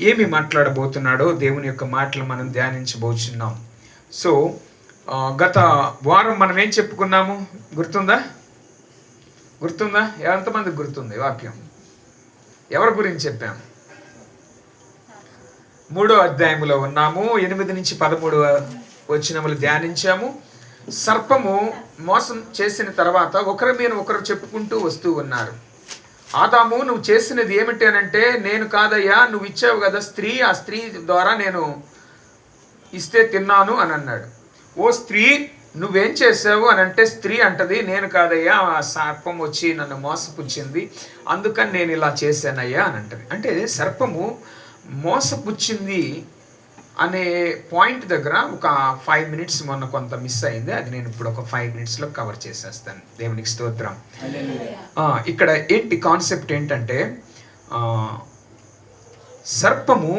ఏమి మాట్లాడబోతున్నాడో దేవుని యొక్క మాటలు మనం ధ్యానించబోతున్నాం. సో గత వారం మనం ఏం చెప్పుకున్నాము? గుర్తుందా? ఎంతమందికి గుర్తుంది వాక్యం? ఎవరి గురించి చెప్పాము? 3వ అధ్యాయంలో ఉన్నాము. 8 నుంచి 13 వచనములు ధ్యానించాము. సర్పము మోసం చేసిన తర్వాత ఒకరి మీద ఒకరు చెప్పుకుంటూ వస్తూ ఉన్నారు. ఆదాము, నువ్వు చేసినది ఏమిటి అనంటే, నేను కాదయ్యా, నువ్వు ఇచ్చావు కదా స్త్రీ, ఆ స్త్రీ ద్వారా నేను ఇస్తే తిన్నాను అని అన్నాడు. ఓ స్త్రీ, నువ్వేం చేసావు అని అంటే, స్త్రీ అంటది, నేను కాదయ్యా, ఆ సర్పం వచ్చి నన్ను మోసపుచ్చింది, అందుకని నేను ఇలా చేశానయ్యా అని అంటది. అంటే సర్పము మోసపుచ్చింది అనే పాయింట్ దగ్గర ఒక 5 minutes మొన్న కొంత మిస్ అయింది. అది నేను ఇప్పుడు ఒక 5 minutesలో కవర్ చేసేస్తాను. దేవునికి స్తోత్రం. ఇక్కడ ఏంటి కాన్సెప్ట్ ఏంటంటే, సర్పము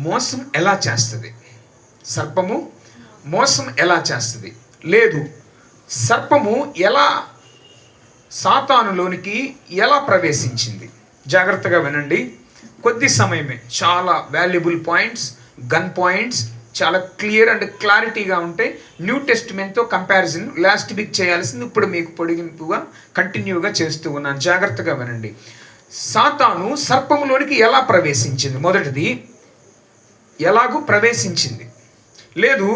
మోసం ఎలా చేస్తుంది? లేదు, సర్పము ఎలా సాతానులోనికి ఎలా ప్రవేశించింది? జాగ్రత్తగా వినండి. కొద్ది సమయమే, చాలా వాల్యుబుల్ పాయింట్స్, గన్ పాయింట్స్ చాలా క్లియర్ అండ్ క్లారిటీగా ఉంటాయి. న్యూ టెస్టిమెంట్తో కంపారిజన్ లాస్ట్ వీక్ చేయాల్సింది ఇప్పుడు మీకు పొడిగింపుగా కంటిన్యూగా చేస్తూ ఉన్నాను. జాగ్రత్తగా వినండి. సాతాను సర్పములోనికి ఎలా ప్రవేశించింది? మొదటిది, ఎలాగూ ప్రవేశించింది. లేదు,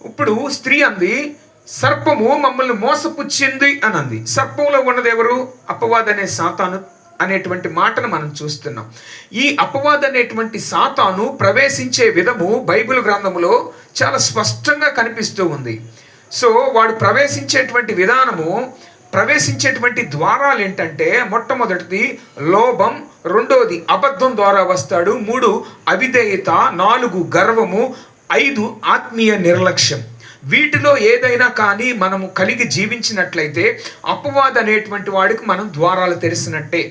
ఇప్పుడు స్త్రీ అంది, సర్పము మమ్మల్ని మోసపుచ్చింది అని అంది. సర్పంలో ఉన్నది ఎవరు? అపవాది అనే సాతాను అనేటువంటి మాటను మనం చూస్తున్నాం. ఈ అపవాది అనేటువంటి సాతాను ప్రవేశించే విధము బైబిల్ గ్రంథములో చాలా స్పష్టంగా కనిపిస్తూ ఉంది. సో వాడు ప్రవేశించేటువంటి విధానము, ప్రవేశించేటువంటి ద్వారాలు ఏంటంటే, మొట్టమొదటిది లోభం, రెండోది అబద్ధం ద్వారా వస్తాడు, 3 అవిధేయత, 4 గర్వము, 5 ఆత్మీయ నిర్లక్ష్యం. వీటిలో ఏదైనా కానీ మనము కలిగి జీవించినట్లయితే అపవాది అనేటువంటి వాడికి మనం ద్వారాలు తెరిసినట్టే.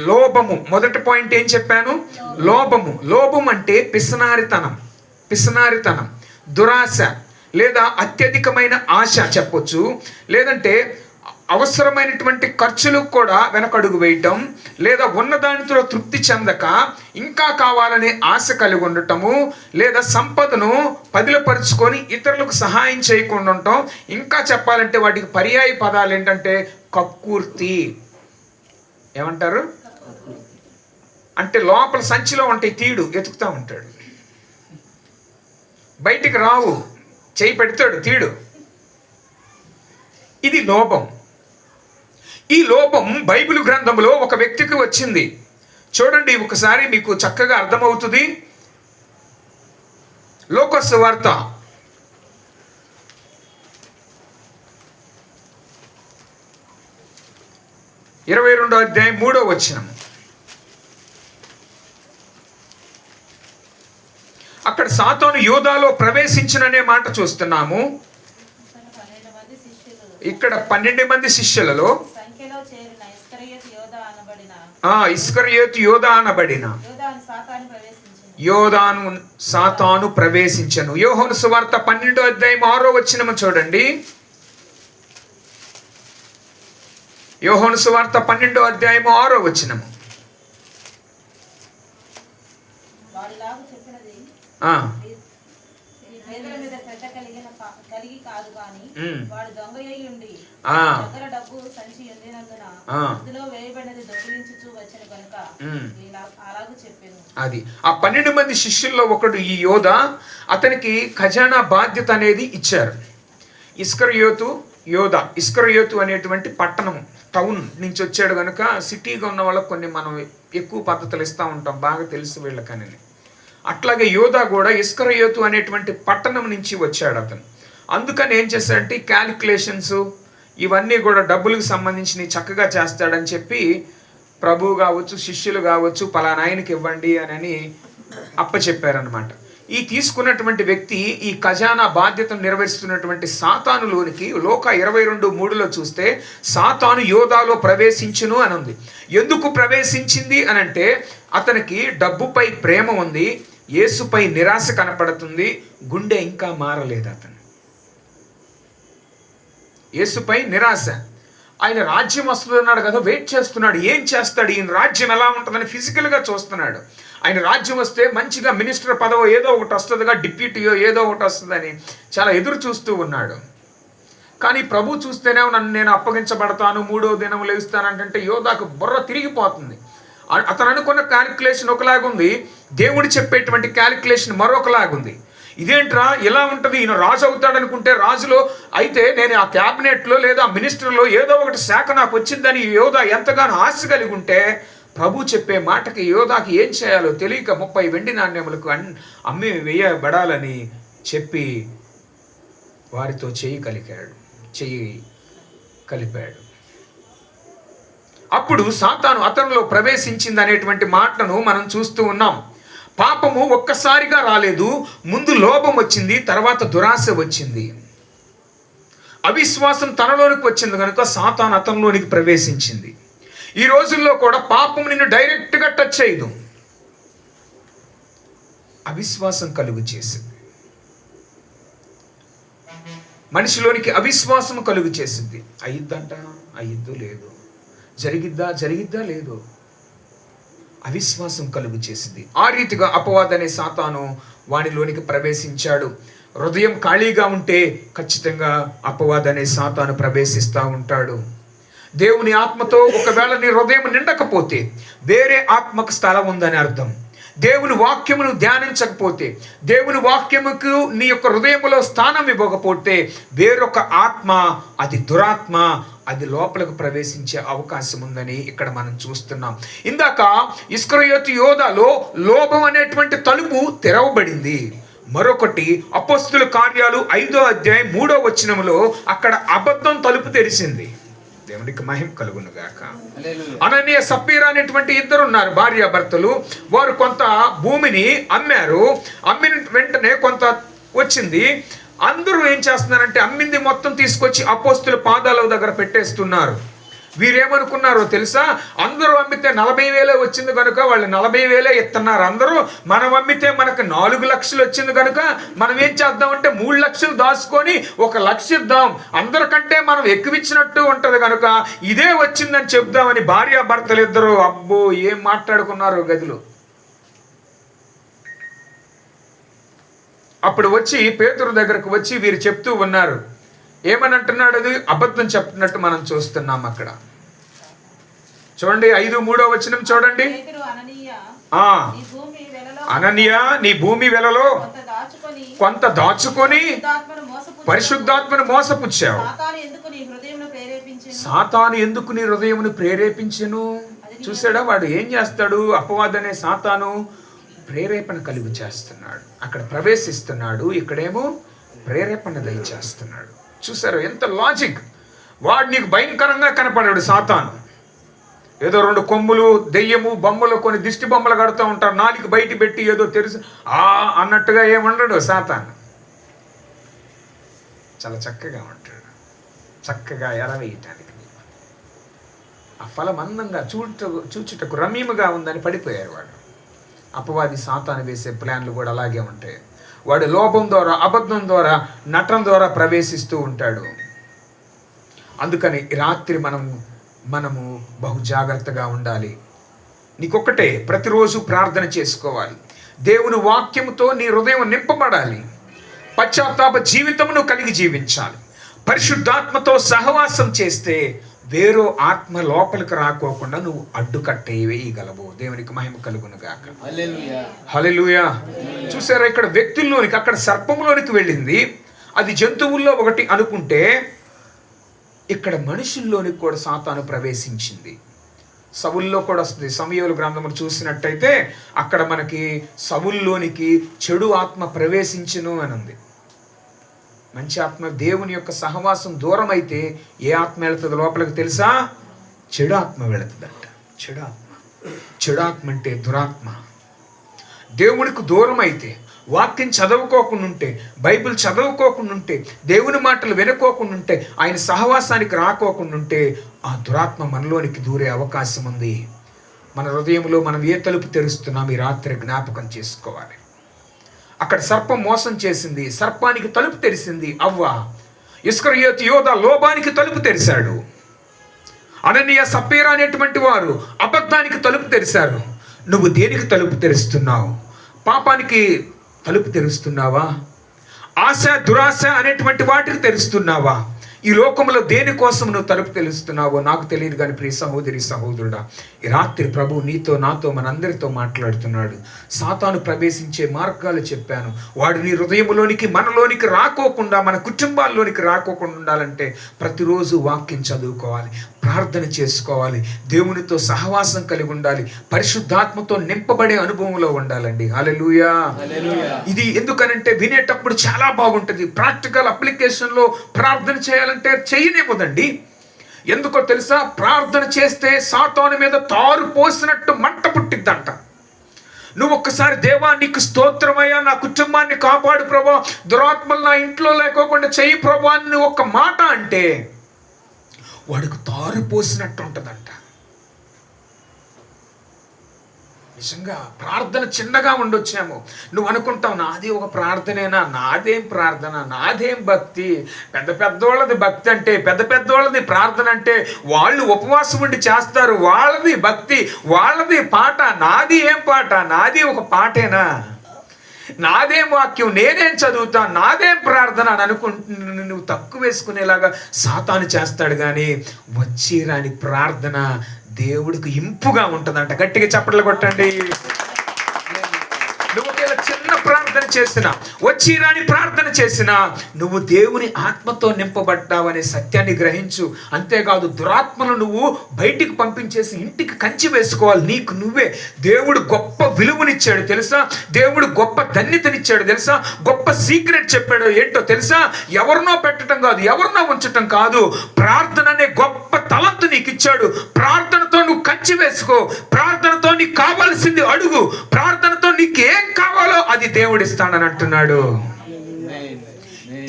లోభము, మొదటి పాయింట్ ఏం చెప్పాను? లోభం అంటే పిసనారితనం, దురాశ లేదా అత్యధికమైన ఆశ చెప్పొచ్చు. లేదంటే అవసరమైనటువంటి ఖర్చులకు కూడా వెనకడుగు వేయటం, లేదా ఉన్నదానితో తృప్తి చెందక ఇంకా కావాలనే ఆశ కలిగి ఉండటము, లేదా సంపదను పదిలపరుచుకొని ఇతరులకు సహాయం చేయకుండా ఉండటం. ఇంకా చెప్పాలంటే వాటికి పర్యాయ పదాలు ఏంటంటే కక్కుర్తి. ఏమంటారు? అంటే లోపల సంచిలో ఉంటాయి, తీడు ఎతుకుతూ ఉంటాడు, బయటికి రావు, చేయి పెడతాడు, తీడు. ఇది లోభం. ఈ లోభం బైబిల్ గ్రంథంలో ఒక వ్యక్తికి వచ్చింది. చూడండి, ఒకసారి మీకు చక్కగా అర్థమవుతుంది. లూకా సువార్త 22వ అధ్యాయం 3వ వచనం. అక్కడ సాతాను యోధాలో ప్రవేశించుననే మాట చూస్తున్నాము. ఇక్కడ 12 మంది శిష్యులలో ఇస్కరియోతు యోధా అనబడిన యోధాను సాతాను ప్రవేశించను. యోహాను సువార్త 12వ అధ్యాయం 6వ వచనం చూడండి. యోహాను సువార్త 12వ అధ్యాయం 6వ వచనం. అది ఆ 12 మంది శిష్యుల్లో ఒకడు ఈ యోధ. అతనికి ఖజానా బాధ్యత అనేది ఇచ్చారు. ఇస్కరియోతు అనేటువంటి పట్టణం, టౌన్ నుంచి వచ్చాడు కనుక సిటీగా ఉన్న వాళ్ళకి కొన్ని మనం ఎక్కువ పద్ధతులు ఇస్తూ ఉంటాం, బాగా తెలుసు వీళ్ళకని. అట్లాగే యోధా కూడా ఇస్కరియోతు అనేటువంటి పట్టణం నుంచి వచ్చాడు అతను. అందుకని ఏం చేశాడంటే క్యాలిక్యులేషన్స్ ఇవన్నీ కూడా డబ్బులకు సంబంధించి చక్కగా చేస్తాడని చెప్పి ప్రభువు కావచ్చు, శిష్యులు కావచ్చు, పలానా ఆయనకి ఇవ్వండి అని అప్పచెప్పారనమాట. ఈ తీసుకున్నటువంటి వ్యక్తి ఈ ఖజానా బాధ్యతను నిర్వహిస్తున్నటువంటి సాతానులోనికి లోక 22:3లో చూస్తే సాతాను యోధాలో ప్రవేశించును అని ఉంది. ఎందుకు ప్రవేశించింది అనంటే అతనికి డబ్బుపై ప్రేమ ఉంది, యేసుపై నిరాశ కనపడుతుంది, గుండె ఇంకా మారలేదు అతను. యేసుపై నిరాశ. ఆయన రాజ్యం వస్తున్నాడు కదా, వెయిట్ చేస్తున్నాడు, ఏం చేస్తాడు, ఈయన రాజ్యం ఎలా ఉంటుందని ఫిజికల్గా చూస్తున్నాడు. ఆయన రాజ్యం వస్తే మంచిగా మినిస్టర్ పదవి ఏదో ఒకటి వస్తుందిగా, డిప్యూటీయో ఏదో ఒకటి వస్తుందని చాలా ఎదురు చూస్తూ ఉన్నాడు. కానీ ప్రభు చూస్తేనే నన్ను నేను అప్పగించబడతాను, 3వ దినం లేస్తానంటే యోధాకు బుర్ర తిరిగిపోతుంది. అతను అనుకున్న క్యాలిక్యులేషన్ ఒకలాగుంది, దేవుడు చెప్పేటువంటి క్యాలిక్యులేషన్ మరొకలాగుంది. ఇదేంట్రా ఇలా ఉంటుంది, ఈయన రాజు అవుతాడు అనుకుంటే రాజులో అయితే నేను ఆ క్యాబినెట్లో లేదా మినిస్టర్లో ఏదో ఒకటి శాఖ నాకు వచ్చిందని యోధా ఎంతగానో ఆశ కలిగి ఉంటే, ప్రభు చెప్పే మాటకి యోధాకి ఏం చేయాలో తెలియక 30 వెండి నాణ్యములకు అమ్మి వేయబడాలని చెప్పి వారితో చెయ్యి కలిపాడు. అప్పుడు సాతాను అతనిలో ప్రవేశించింది అనేటువంటి మాటను మనం చూస్తూ ఉన్నాం. పాపము ఒక్కసారిగా రాలేదు, ముందు లోభం వచ్చింది, తర్వాత దురాశ వచ్చింది. అవిశ్వాసం తనలోనికి వచ్చింది కనుక సాతాను అతనిలోనికి ప్రవేశించింది. ఈ రోజుల్లో కూడా పాపం నిన్ను డైరెక్ట్గా టచ్ చేయదు, అవిశ్వాసం కలుగు చేసింది. మనిషిలోనికి అవిశ్వాసం కలుగు చేసింది. అయ్యిద్దో లేదు, జరిగిద్దా లేదు, అవిశ్వాసం కలుగు చేసింది. ఆ రీతిగా అపవాదనే సాతాను వానిలోనికి ప్రవేశించాడు. హృదయం ఖాళీగా ఉంటే ఖచ్చితంగా అపవాదనే సాతాను ప్రవేశిస్తూ ఉంటాడు. దేవుని ఆత్మతో ఒకవేళ నీ హృదయం నిండకపోతే వేరే ఆత్మకు స్థలం ఉందని అర్థం. దేవుని వాక్యమును ధ్యానించకపోతే, దేవుని వాక్యముకు నీ యొక్క హృదయంలో స్థానం ఇవ్వకపోతే వేరొక ఆత్మ, అది దురాత్మ, అది లోపలకు ప్రవేశించే అవకాశం ఉందని ఇక్కడ మనం చూస్తున్నాం. ఇందాక ఇస్కరియోతు యోధాలో లోభం అనేటువంటి తలుపు తెరవబడింది. మరొకటి అపోస్తుల కార్యాలు 5వ అధ్యాయం 3వ వచనములో అక్కడ అబద్ధం తలుపు తెరిచింది. దేవునికి మహిమ కలుగును గాక. అననీయ సప్పీరా అనేటువంటి ఇద్దరు ఉన్నారు, భార్యాభర్తలు. వారు కొంత భూమిని అమ్మారు. అమ్మిన వెంటనే కొంత వచ్చింది. అందరూ ఏం చేస్తున్నారంటే అమ్మింది మొత్తం తీసుకొచ్చి అపోస్తుల పాదాల దగ్గర పెట్టేస్తున్నారు. వీరేమనుకున్నారో తెలుసా? అందరూ అమ్మితే 40,000 వచ్చింది కనుక వాళ్ళు 40,000 ఇస్తున్నారు. అందరూ మనం అమ్మితే మనకు 4 లక్షలు వచ్చింది కనుక మనం ఏం చేద్దామంటే 3 లక్షలు దాచుకొని 1 లక్ష ఇద్దాం, అందరికంటే మనం ఎక్కువిచ్చినట్టు ఉంటుంది కనుక ఇదే వచ్చిందని చెప్దామని భార్యాభర్తలు ఇద్దరు అబ్బో ఏం మాట్లాడుకున్నారు గదిలో. అప్పుడు వచ్చి పేతురు దగ్గరకు వచ్చి వీరు చెప్తూ ఉన్నారు. ఏమని అంటున్నాడు? అది అబద్ధం చెప్తున్నట్టు మనం చూస్తున్నాం. అక్కడ చూడండి 5:3 వచనం చూడండి. అననీయ నీ భూమి వెలలో కొంత దాచుకొని పరిశుద్ధాత్మను మోసపుచ్చావు. సాతాను ఎందుకు నీ హృదయమును ప్రేరేపించెను? చూసాడా వాడు ఏం చేస్తాడు? అపవాదనే సాతాను ప్రేరేపణ కలుగు చేస్తున్నాడు. అక్కడ ప్రవేశిస్తున్నాడు, ఇక్కడేమో ప్రేరేపణ దయచేస్తున్నాడు. చూసారు ఎంత లాజిక్? వాడు నీకు భయంకరంగా కనపడాడు సాతాను. ఏదో 2 కొమ్ములు, దెయ్యము, బొమ్మలు, కొన్ని దిష్టి బొమ్మలు కడుతూ ఉంటారు, నాలుగు బయట పెట్టి ఏదో తెలుసు అన్నట్టుగా ఏమన్నాడు సాతాను. చాలా చక్కగా ఉంటాడు, చక్కగా ఎరవేయటానికి. ఆ ఫలం అందంగా చూచుటకు రమ్యముగా ఉందని పడిపోయారు వాడు. అపవాది సాతాను వేసే ప్లాన్లు కూడా అలాగే ఉంటాయి. వాడు లోభం ద్వారా, అబద్ధం ద్వారా, నటన ద్వారా ప్రవేశిస్తూ ఉంటాడు. అందుకని రాత్రి మనము బహు జాగ్రత్తగా ఉండాలి. నీకొక్కటే ప్రతిరోజు ప్రార్థన చేసుకోవాలి. దేవుని వాక్యముతో నీ హృదయం నింపబడాలి. పశ్చాత్తాప జీవితమును కలిగి జీవించాలి. పరిశుద్ధాత్మతో సహవాసం చేస్తే వేరో ఆత్మ లోపలికి రాకోకుండా నువ్వు అడ్డుకట్టే వేయగలవు. దేవునికి మహిమ కలుగును గాక. హల్లెలూయా. చూసారా ఇక్కడ వ్యక్తుల్లోనికి, అక్కడ సర్పంలోనికి వెళ్ళింది. అది జంతువుల్లో ఒకటి అనుకుంటే ఇక్కడ మనుషుల్లోనికి కూడా సాతాను ప్రవేశించింది. సవుల్లో కూడా వస్తుంది. సమూయేలు గ్రంథమును చూసినట్టయితే అక్కడ మనకి సవుల్లోనికి చెడు ఆత్మ ప్రవేశించును అని ఉంది. మంచి ఆత్మ, దేవుని యొక్క సహవాసం దూరం అయితే ఏ ఆత్మ వెళుతుంది లోపలికి తెలుసా? చెడు ఆత్మ వెళుతుందంట. చెడు ఆత్మ అంటే దురాత్మ. దేవునికి దూరం అయితే, వాక్యం చదువుకోకుండా ఉంటే, బైబిల్ చదువుకోకుండా ఉంటే, దేవుని మాటలు వినుకోకుండా ఉంటే, ఆయన సహవాసానికి రాకోకుండా ఉంటే ఆ దురాత్మ మనలోనికి దూరే అవకాశం ఉంది. మన హృదయంలో మనం ఏ తలుపు తెరుస్తున్నాం ఈ రాత్రి జ్ఞాపకం చేసుకోవాలి. అక్కడ సర్పం మోసం చేసింది, సర్పానికి తలుపు తెరిసింది అవ్వ. ఇస్కరియోతు యోధా లోభానికి తలుపు తెరిశాడు. అననీయ సప్పీరా అనేటువంటి వారు అబద్ధానికి తలుపు తెరిశారు. నువ్వు దేనికి తలుపు తెరుస్తున్నావు? పాపానికి తలుపు తెరుస్తున్నావా? ఆశ, దురాశ అనేటువంటి వాటికి తెరుస్తున్నావా? ఈ లోకంలో దేనికోసం నువ్వు తలుపు తెలుస్తున్నావో నాకు తెలియదు. కానీ ప్రియ సహోదరి, సహోదరుడా, ఈ రాత్రి ప్రభు నీతో, నాతో, మనందరితో మాట్లాడుతున్నాడు. సాతాను ప్రవేశించే మార్గాలు చెప్పాను. వాడు నీ హృదయంలోనికి, మనలోనికి రాకోకుండా, మన కుటుంబాల్లోనికి రాకోకుండా ఉండాలంటే ప్రతిరోజు వాక్యం చదువుకోవాలి, ప్రార్థన చేసుకోవాలి, దేవునితో సహవాసం కలిగి ఉండాలి, పరిశుద్ధాత్మతో నింపబడే అనుభవంలో ఉండాలండి. హల్లెలూయా. ఇది ఎందుకనంటే వినేటప్పుడు చాలా బాగుంటుంది. ప్రాక్టికల్ అప్లికేషన్లో ప్రార్థన చేయాలంటే చేయనివ్వదండి. ఎందుకో తెలుసా? ప్రార్థన చేస్తే సాతాను మీద తారు పోసినట్టు మంట పుట్టిద్దంట. నువ్వు ఒక్కసారి దేవా నీకు స్తోత్రమయ్యా, నా కుటుంబాన్ని కాపాడు ప్రభా, దురాత్మలు నా ఇంట్లో లేకోకుండా చెయ్యి ప్రభా అని ఒక్క మాట అంటే వాడికి తారు పోసినట్టు ఉంటుందంట. నిజంగా ప్రార్థన చిన్నగా ఉండొచ్చేమో. నువ్వు అనుకుంటావు నాది ఒక ప్రార్థనేనా, నాదేం ప్రార్థన, నాదేం భక్తి, పెద్ద పెద్దోళ్ళది భక్తి అంటే, పెద్ద పెద్దోళ్ళది ప్రార్థన అంటే వాళ్ళు ఉపవాసం ఉండి చేస్తారు, వాళ్ళది భక్తి, వాళ్ళది పాట, నాది ఏం పాట, నాది ఒక పాటేనా, నాదేం వాక్యం, నేనేం చదువుతా, నాదేం ప్రార్థన అని నువ్వు తక్కువ వేసుకునేలాగా సాతాను చేస్తాడు. కానీ వచ్చి రాని ప్రార్థన దేవుడికి ఇంపుగా ఉంటుందంట. గట్టిగా చప్పట్లు కొట్టండి. నువ్వు ఒకవేళ చిన్న ప్రార్థన చేసినా, వచ్చి రాని ప్రార్థన చేసినా నువ్వు దేవుని ఆత్మతో నింపబడ్డావనే సత్యాన్ని గ్రహించు. అంతేకాదు దురాత్మను నువ్వు బయటికి పంపించేసి ఇంటికి కంచి వేసుకోవాలి. నీకు నువ్వే. దేవుడు గొప్ప విలువనిచ్చాడు తెలుసా? దేవుడు గొప్ప ధన్యతనిచ్చాడు తెలుసా? గొప్ప సీక్రెట్ చెప్పాడు ఏంటో తెలుసా? ఎవరినో పెట్టడం కాదు, ఎవరినో ఉంచటం కాదు, ప్రార్థన అనే గొప్ప తలంతు నీకు ఇచ్చాడు. ప్రార్థనతో నువ్వు కంచి వేసుకో, ప్రార్థనతో నీకు కావాల్సింది అడుగు, ప్రార్థనతో నీకు ఏం కావాలో అది దేవుడు ఇస్తాడని అంటున్నాడు.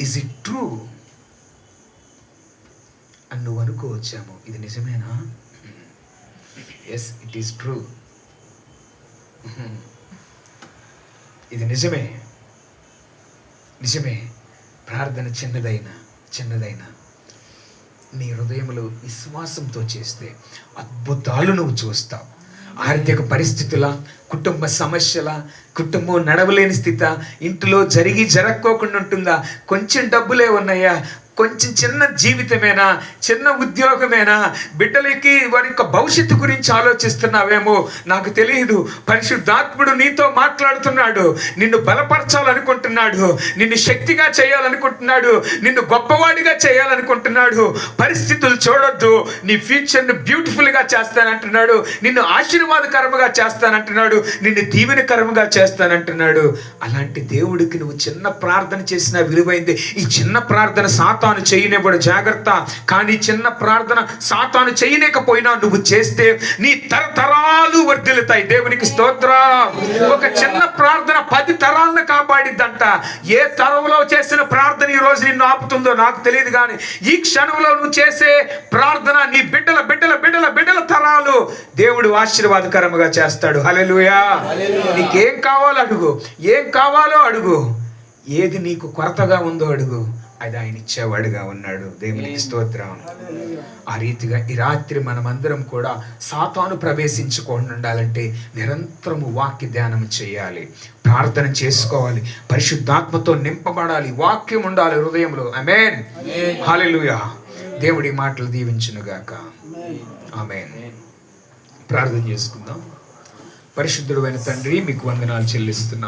ఇస్ ఇట్ ట్రూ అని నువ్వు అనుకోవచ్చాము. ఇది నిజమేనా? Yes, it is true. ఇది నిజమే, నిజమే. ప్రార్థన చిన్నదైనా నీ హృదయంలో విశ్వాసంతో చేస్తే అద్భుతాలు నువ్వు చూస్తావు. ఆర్థిక పరిస్థితుల, కుటుంబ సమస్యల, కుటుంబం నడవలేని స్థితి, ఇంట్లో జరక్కోకుండా ఉంటుందా? కొంచెం డబ్బులే ఉన్నాయా? కొంచెం చిన్న జీవితమేనా? చిన్న ఉద్యోగమేనా? బిడ్డలకి వారి యొక్క భవిష్యత్తు గురించి ఆలోచిస్తున్నావేమో, నాకు తెలియదు. పరిశుద్ధాత్ముడు నీతో మాట్లాడుతున్నాడు. నిన్ను బలపరచాలనుకుంటున్నాడు, నిన్ను శక్తిగా చేయాలనుకుంటున్నాడు, నిన్ను గొప్పవాడిగా చేయాలనుకుంటున్నాడు. పరిస్థితులు చూడొద్దు, నీ ఫ్యూచర్ని బ్యూటిఫుల్గా చేస్తానంటున్నాడు, నిన్ను ఆశీర్వాదకరముగా చేస్తానంటున్నాడు, నిన్ను దీవెనకరముగా చేస్తానంటున్నాడు. అలాంటి దేవుడికి నువ్వు చిన్న ప్రార్థన చేసినా విలువైంది. ఈ చిన్న ప్రార్థన సాతాను చేయనివ్వడు, జాగ్రత్త. కానీ చిన్న ప్రార్థన సాతాను చేయలేకపోయినా నువ్వు చేస్తే నీ తరతరాలు వర్ధిల్లుతాయి. దేవునికి స్తోత్రం. ఒక చిన్న ప్రార్థన 10 తరాలను కాపాడిద్దంట. ఏ తరంలో చేసిన ప్రార్థన ఈ రోజు నిన్ను ఆపుతుందో నాకు తెలియదు. కానీ ఈ క్షణంలో నువ్వు చేసే ప్రార్థన నీ బిడ్డల బిడ్డల బిడ్డల బిడ్డల తరాలు దేవుడు ఆశీర్వాదకరముగా చేస్తాడు. హల్లెలూయా. నీకేం కావాలో అడుగు, ఏం కావాలో అడుగు, ఏది నీకు కొరతగా ఉందో అడుగు, అది ఆయన ఇచ్చేవాడుగా ఉన్నాడు. దేవునికి స్తోత్రం. ఆ రీతిగా ఈ రాత్రి మనమందరం కూడా సాతాను ప్రవేశించకుండా ఉండాలంటే నిరంతరము వాక్య ధ్యానం చేయాలి, ప్రార్థన చేసుకోవాలి, పరిశుద్ధాత్మతో నింపబడాలి, వాక్యం ఉండాలి హృదయంలో. ఆమేన్, హల్లెలూయా. దేవుడి మాటలు దీవించునుగాక. ఆమేన్. ప్రార్థన చేసుకుందాం. పరిశుద్ధుడైన తండ్రి, మీకు వందనాలు చెల్లిస్తున్నాం.